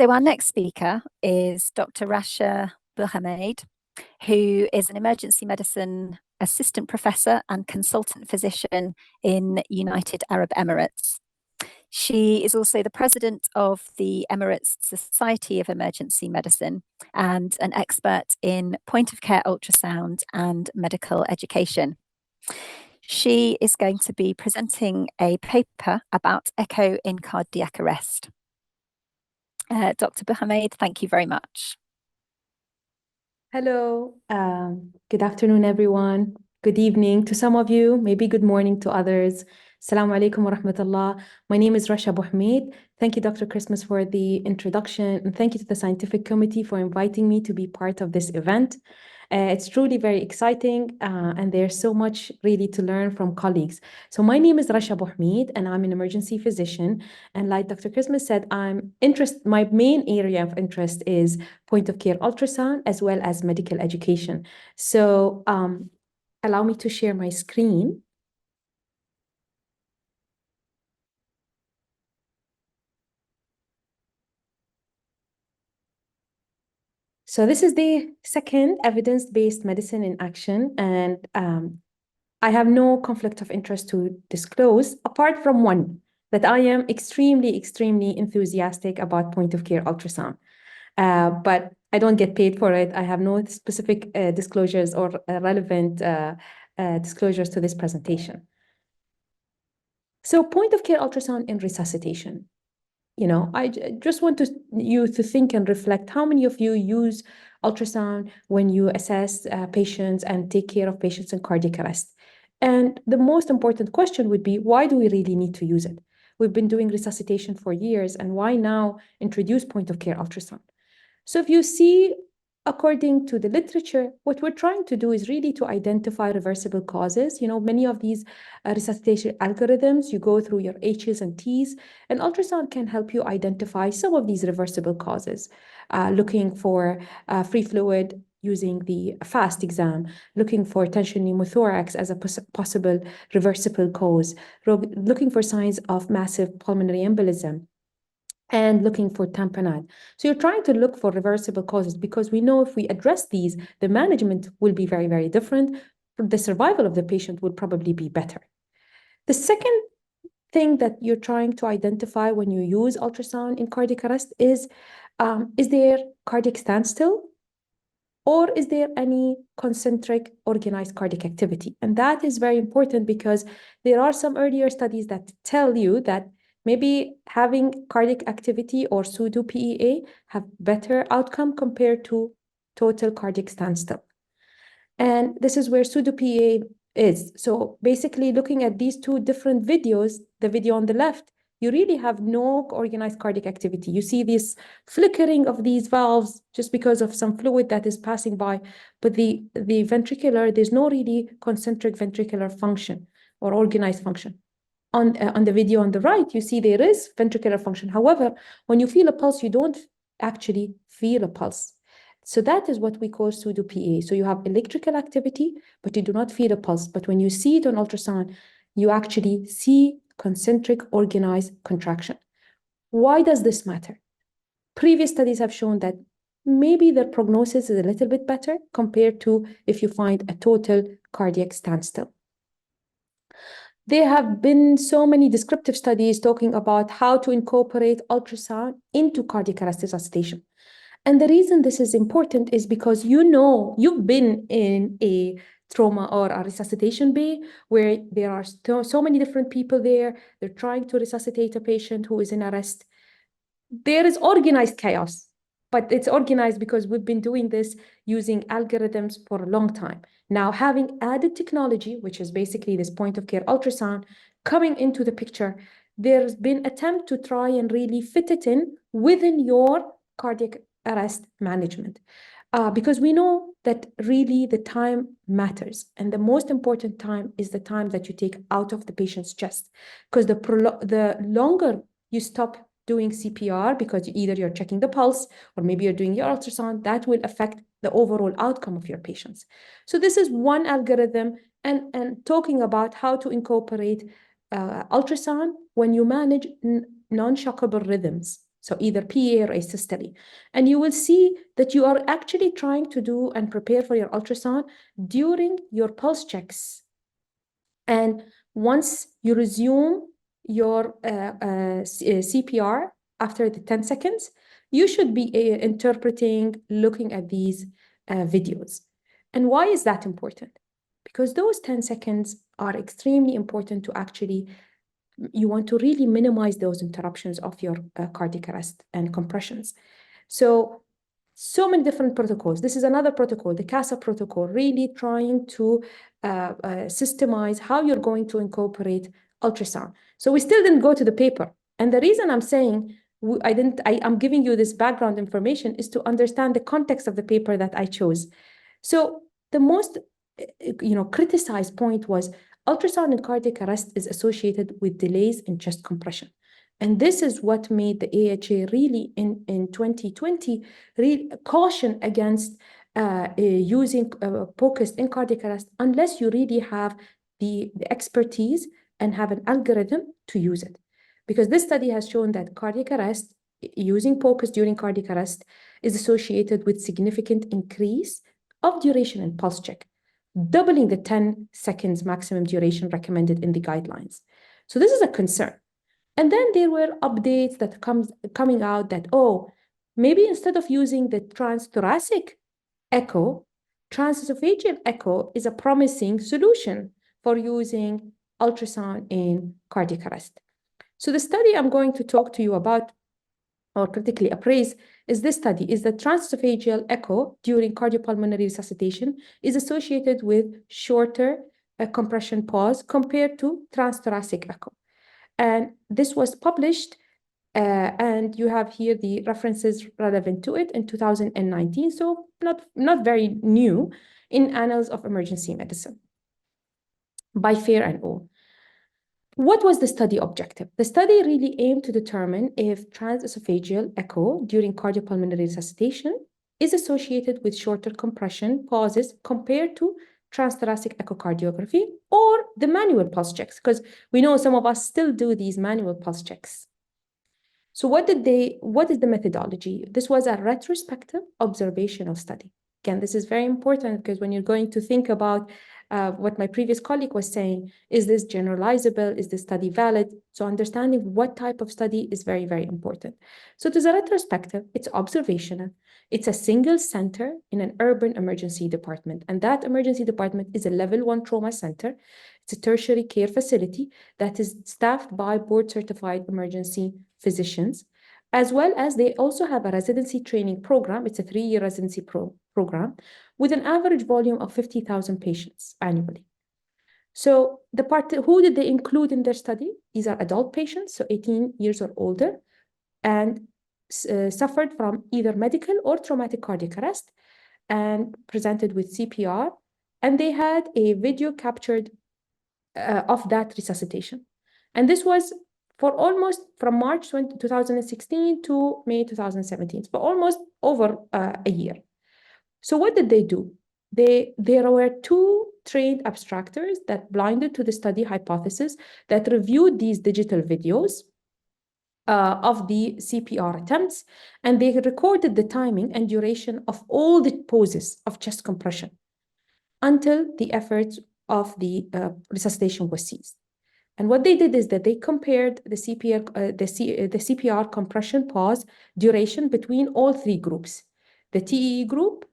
So our next speaker is Dr. Rasha Buhumaid, who is an emergency medicine assistant professor and consultant physician in United Arab Emirates. She is also the president of the Emirates Society of Emergency Medicine and an expert in point-of-care ultrasound and medical education. She is going to be presenting a paper about echo in cardiac arrest. Dr. Buhumaid, thank you very much. Hello, good afternoon, everyone. Good evening to some of you, maybe good morning to others. Assalamu alaikum wa rahmatullah. My name is Rasha Buhumaid. Thank you, Dr. Christmas, for the introduction, and thank you to the scientific committee for inviting me to be part of this event. It's truly very exciting, and there's so much really to learn from colleagues. So my name is Rasha Buhumaid, and I'm an emergency physician. And like Dr. Christmas said, my main area of interest is point of care ultrasound as well as medical education. So allow me to share my screen. So this is the second evidence-based medicine in action, and I have no conflict of interest to disclose, apart from one, that I am extremely, extremely enthusiastic about point-of-care ultrasound. But I don't get paid for it. I have no specific disclosures or relevant disclosures to this presentation. So point-of-care ultrasound in resuscitation. You know, I just want you to think and reflect, how many of you use ultrasound when you assess patients and take care of patients in cardiac arrest? And the most important question would be, why do we really need to use it? We've been doing resuscitation for years, and why now introduce point-of-care ultrasound? So if you see, according to the literature, what we're trying to do is really to identify reversible causes. You know, many of these resuscitation algorithms, you go through your H's and T's, and ultrasound can help you identify some of these reversible causes, looking for free fluid using the FAST exam, looking for tension pneumothorax as a possible reversible cause, looking for signs of massive pulmonary embolism, and looking for tamponade. So you're trying to look for reversible causes, because we know if we address these, the management will be very, very different. The survival of the patient will probably be better. The second thing that you're trying to identify when you use ultrasound in cardiac arrest is there cardiac standstill, or is there any concentric organized cardiac activity? And that is very important, because there are some earlier studies that tell you that maybe having cardiac activity or pseudo PEA have better outcome compared to total cardiac standstill. And this is where pseudo PEA is. So basically, looking at these two different videos, the video on the left, you really have no organized cardiac activity. You see this flickering of these valves just because of some fluid that is passing by. But the ventricular, there's no really concentric ventricular function or organized function. On the video on the right, you see there is ventricular function. However, when you feel a pulse, you don't actually feel a pulse. So that is what we call pseudo PEA. So you have electrical activity, but you do not feel a pulse. But when you see it on ultrasound, you actually see concentric organized contraction. Why does this matter? Previous studies have shown that maybe the prognosis is a little bit better compared to if you find a total cardiac standstill. There have been so many descriptive studies talking about how to incorporate ultrasound into cardiac arrest resuscitation. And the reason this is important is because you've been in a trauma or a resuscitation bay where there are so many different people there. They're trying to resuscitate a patient who is in arrest. There is organized chaos, but it's organized because we've been doing this using algorithms for a long time. Now, having added technology, which is basically this point-of-care ultrasound, coming into the picture, there's been attempt to try and really fit it in within your cardiac arrest management. Because we know that really the time matters. And the most important time is the time that you take out of the patient's chest. Because the longer you stop doing CPR, because either you're checking the pulse or maybe you're doing your ultrasound, that will affect the overall outcome of your patients. So this is one algorithm, and talking about how to incorporate ultrasound when you manage non-shockable rhythms. so either PA or asystole. And you will see that you are actually trying to do and prepare for your ultrasound during your pulse checks. And once you resume your CPR after the 10 seconds, you should be interpreting, looking at these videos. And why is that important? Because those 10 seconds are extremely important to actually, you want to really minimize those interruptions of your cardiac arrest and compressions. So many different protocols. This is another protocol, the CASA protocol, really trying to systemize how you're going to incorporate ultrasound. So we still didn't go to the paper. And the reason I'm saying I'm giving you this background information is to understand the context of the paper that I chose. So the most criticized point was ultrasound in cardiac arrest is associated with delays in chest compression. And this is what made the AHA really in 2020 really caution against using POCUS in cardiac arrest unless you really have the expertise and have an algorithm to use it. Because this study has shown that cardiac arrest, using POCUS during cardiac arrest, is associated with significant increase of duration in pulse check, doubling the 10 seconds maximum duration recommended in the guidelines. So this is a concern. And then there were updates that coming out that, oh, maybe instead of using the transthoracic echo, transesophageal echo is a promising solution for using ultrasound in cardiac arrest. So the study I'm going to talk to you about, or critically appraise, is this study, is that transesophageal echo during cardiopulmonary resuscitation is associated with shorter compression pause compared to transthoracic echo. And this was published, and you have here the references relevant to it in 2019, so not very new, in Annals of Emergency Medicine by Fair and all. What was the study objective? The study really aimed to determine if transesophageal echo during cardiopulmonary resuscitation is associated with shorter compression pauses compared to transthoracic echocardiography or the manual pulse checks, because we know some of us still do these manual pulse checks. So what is the methodology? This was a retrospective observational study. Again, this is very important because when you're going to think about what my previous colleague was saying, is this generalizable? Is this study valid? So understanding what type of study is very, very important. So it is a retrospective, it's observational, it's a single center in an urban emergency department. And that emergency department is a level 1 trauma center. It's a tertiary care facility that is staffed by board-certified emergency physicians, as well as they also have a residency training program. It's a 3-year residency program with an average volume of 50,000 patients annually. So who did they include in their study? These are adult patients, so 18 years or older, and suffered from either medical or traumatic cardiac arrest and presented with CPR. And they had a video captured of that resuscitation. And this was for almost from March 2016 to May 2017, for almost over a year. So what did they do? There were 2 trained abstractors that blinded to the study hypothesis that reviewed these digital videos of the CPR attempts, and they recorded the timing and duration of all the poses of chest compression until the efforts of the resuscitation was ceased. And what they did is that they compared the CPR compression pause duration between all 3 groups, the TEE group,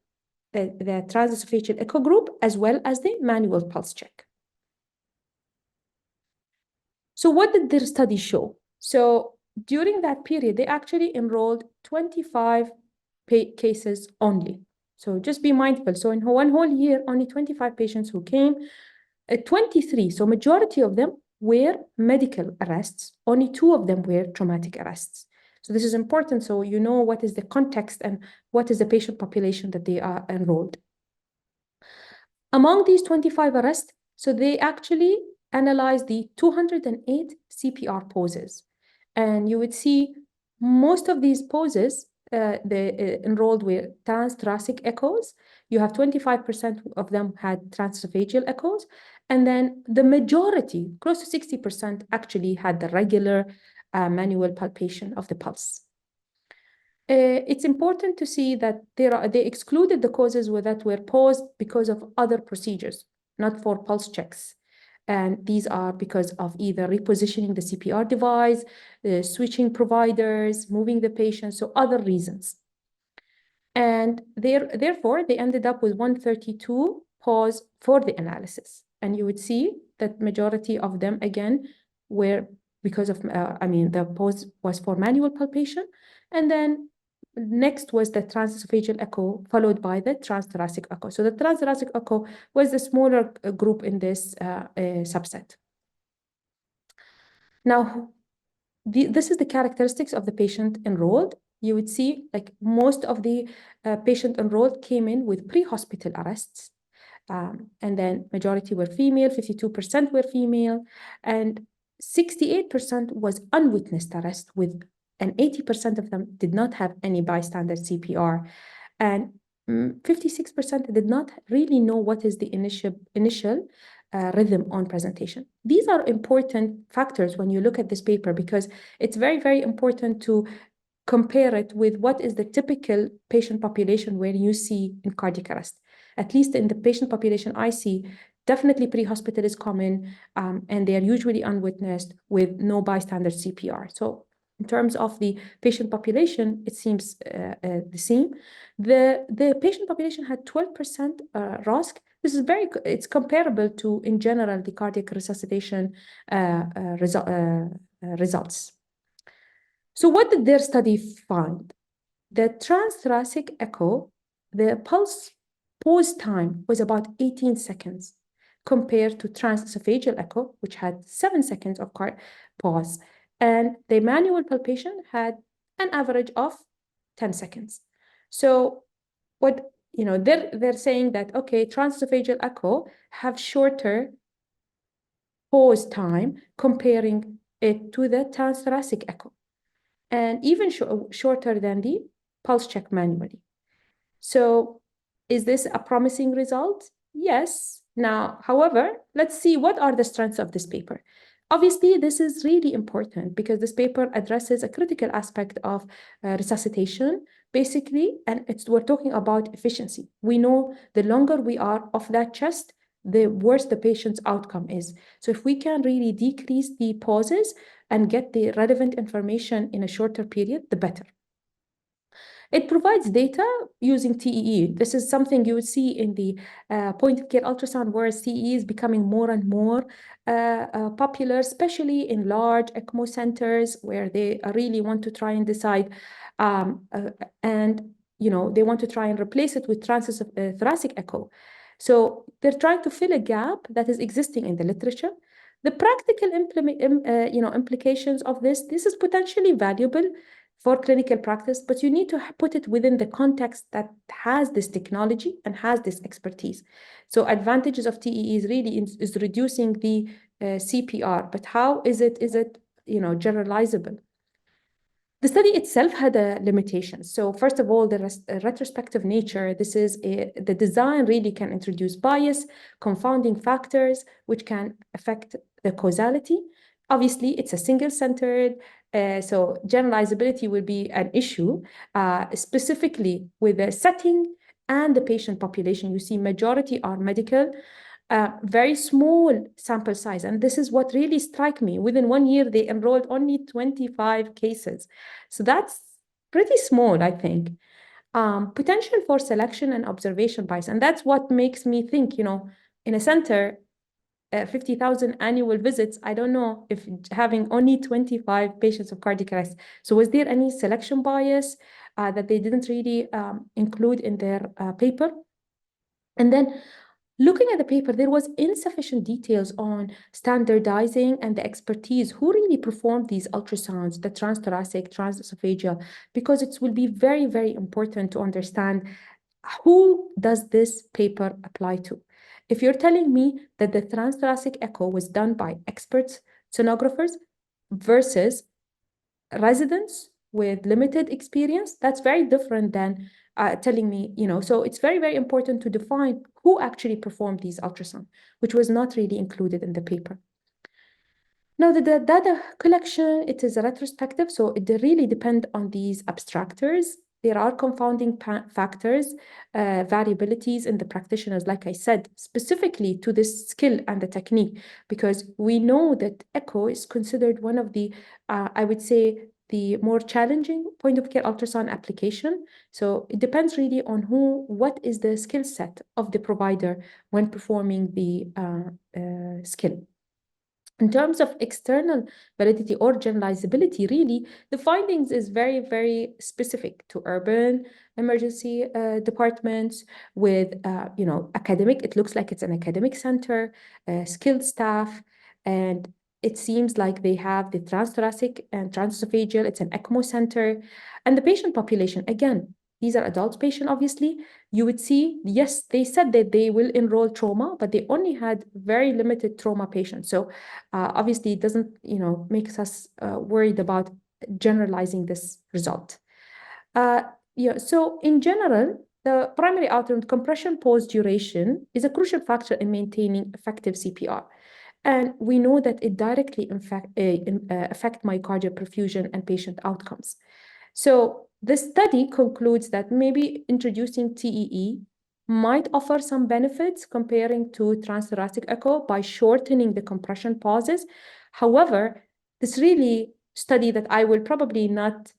the transesophageal echo group, as well as the manual pulse check. So what did their study show? So during that period, they actually enrolled 25 cases only. So just be mindful. So in one whole year, only 25 patients who came, 23, so majority of them were medical arrests, only 2 of them were traumatic arrests. So this is important, so you know what is the context and what is the patient population that they are enrolled. Among these 25 arrests, so they actually analyzed the 208 CPR poses. And you would see most of these poses, enrolled with transthoracic echoes. You have 25% of them had transesophageal echoes. And then the majority, close to 60%, actually had the regular manual palpation of the pulse. It's important to see that they excluded the causes that were paused because of other procedures, not for pulse checks. And these are because of either repositioning the CPR device, switching providers, moving the patient, so other reasons. And therefore, they ended up with 132 pause for the analysis. And you would see that majority of them, again, were because of, the pause was for manual palpation. And then next was the transesophageal echo, followed by the transthoracic echo. So the transthoracic echo was the smaller group in this subset. Now, this is the characteristics of the patient enrolled. You would see like most of the patient enrolled came in with pre-hospital arrests. And then majority were female, 52% were female, and 68% was unwitnessed arrest with, and 80% of them did not have any bystander CPR. And 56% did not really know what is the initial rhythm on presentation. These are important factors when you look at this paper because it's very, very important to compare it with what is the typical patient population where you see in cardiac arrest. At least in the patient population I see, definitely pre-hospital is common, and they are usually unwitnessed with no bystander CPR. So in terms of the patient population, it seems the same. The patient population had 12% ROSC. This is it's comparable to, in general, the cardiac resuscitation results. So what did their study find? The transthoracic echo, the pulse pause time was about 18 seconds compared to transesophageal echo, which had 7 seconds of pause. And the manual palpation had an average of 10 seconds. So what, they're saying that, okay, transesophageal echo have shorter pause time comparing it to the transthoracic echo, and even shorter than the pulse check manually. So is this a promising result? Yes. Now, however, let's see what are the strengths of this paper. Obviously, this is really important because this paper addresses a critical aspect of resuscitation, basically, and we're talking about efficiency. We know the longer we are off that chest, the worse the patient's outcome is. So if we can really decrease the pauses and get the relevant information in a shorter period, the better. It provides data using TEE. This is something you would see in the point-of-care ultrasound, where TEE is becoming more and more popular, especially in large ECMO centers where they really want to try and decide, and they want to try and replace it with thoracic echo. So they're trying to fill a gap that is existing in the literature. The practical implications of this is potentially valuable for clinical practice, but you need to put it within the context that has this technology and has this expertise. So advantages of TEE is really is reducing the CPR, but how is it generalizable? The study itself had a limitation. So first of all, the retrospective nature, the design really can introduce bias, confounding factors, which can affect the causality. Obviously, it's a single-centered, so generalizability will be an issue, specifically with the setting and the patient population. You see majority are medical, very small sample size. And this is what really struck me. Within 1 year, they enrolled only 25 cases. So that's pretty small, I think. Potential for selection and observation bias. And that's what makes me think, in a center, 50,000 annual visits, I don't know if having only 25 patients of cardiac arrest. So was there any selection bias that they didn't really include in their paper? And then looking at the paper, there was insufficient details on standardizing and the expertise who really performed these ultrasounds, the transthoracic, transesophageal, because it will be very, very important to understand who does this paper apply to. If you're telling me that the transthoracic echo was done by experts, sonographers, versus residents with limited experience, that's very different than telling me, so it's very, very important to define who actually performed these ultrasound, which was not really included in the paper. Now, the data collection, it is a retrospective, so it really depends on these abstractors. There are confounding factors, variabilities in the practitioners, like I said, specifically to this skill and the technique, because we know that echo is considered one of the, I would say, the more challenging point of care ultrasound application. So it depends really on what is the skill set of the provider when performing the skill. In terms of external validity or generalizability, really, the findings is very, very specific to urban emergency departments with, academic. It looks like it's an academic center, skilled staff, and it seems like they have the transthoracic and transesophageal. It's an ECMO center. And the patient population, again, these are adult patients, obviously. You would see, yes, they said that they will enroll trauma, but they only had very limited trauma patients. So obviously, it doesn't, makes us worried about generalizing this result. So in general, the primary outcome, compression pause duration, is a crucial factor in maintaining effective CPR. And we know that it directly affect myocardial perfusion and patient outcomes. So the study concludes that maybe introducing TEE might offer some benefits comparing to transthoracic echo by shortening the compression pauses. However, this really study that I will probably not,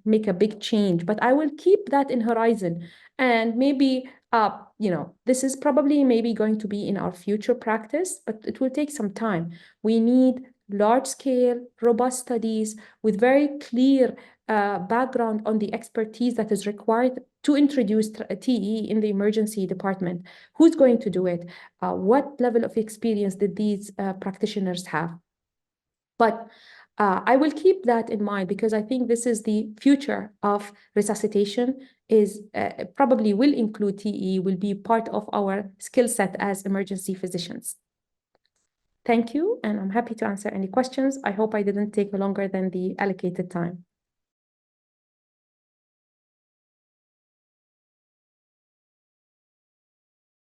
make a big change, but I will keep that in horizon. And maybe, this is probably maybe going to be in our future practice, but it will take some time. We need large-scale, robust studies with very clear background on the expertise that is required to introduce TE in the emergency department. Who's going to do it? What level of experience did these practitioners have? But I will keep that in mind because I think this is the future of resuscitation, is probably will include TE, will be part of our skill set as emergency physicians. Thank you, and I'm happy to answer any questions. I hope I didn't take longer than the allocated time.